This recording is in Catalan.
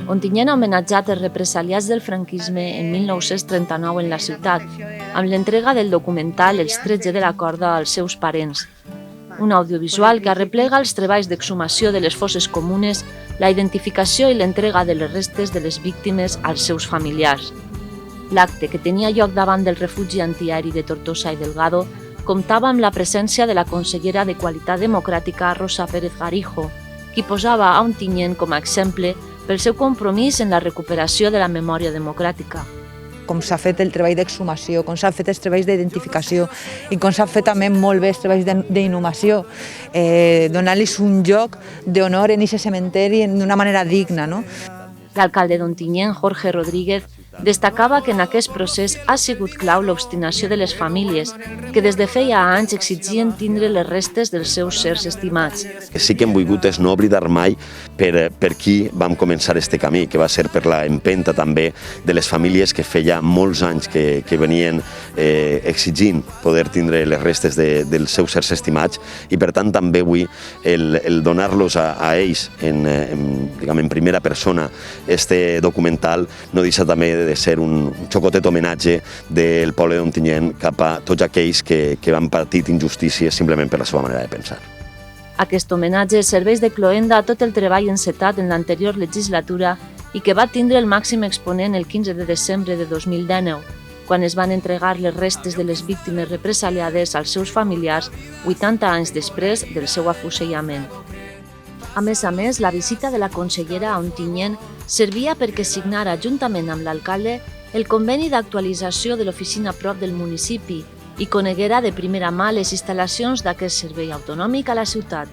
Ontinyent ha homenatjat els represaliats del franquisme en 1939 en la ciutat, amb l'entrega del documental Els 13 de la corda als seus parents, un audiovisual que arreplega els treballs d'exhumació de les fosses comunes, la identificació i l'entrega de les restes de les víctimes als seus familiars. L'acte, que tenia lloc davant del refugi antiaeri de Tortosa i Delgado, comptava amb la presència de la consellera de Qualitat Democràtica Rosa Pérez Garijo, qui posava a Ontinyent com a exemple pel seu compromís en la recuperació de la memòria democràtica. Com s'ha fet el treball d'exhumació, com s'han fet els treballs d'identificació i com s'han fet també molt bé els treballs d'inhumació, donant-los un lloc d'honor en aquest cementeri d'una manera digna. L'alcalde d'Ontinyent, Jorge Rodríguez, destacava que en aquest procés ha sigut clau l'obstinació de les famílies, que des de feia anys exigien tindre les restes dels seus sers estimats. Sí que hem volgut és no oblidar mai per qui vam començar este camí, que va ser per la empenta també de les famílies que feia molts anys que venien exigint poder tindre les restes dels seus sers estimats, i per tant també avui el donar-los a ells en primera persona este documental no deixa també de ser un xocotet homenatge del poble d'Ontinyent cap a tots aquells que van patir injustícies simplement per la seva manera de pensar. Aquest homenatge serveix de cloenda a tot el treball encetat en l'anterior legislatura i que va tindre el màxim exponent el 15 de desembre de 2019, quan es van entregar les restes de les víctimes represaliades als seus familiars 80 anys després del seu afusellament. A més, la visita de la consellera a Ontinyent servia perquè signara, juntament amb l'alcalde, el conveni d'actualització de l'oficina prop del municipi i coneguera de primera mà les instal·lacions d'aquest servei autonòmic a la ciutat.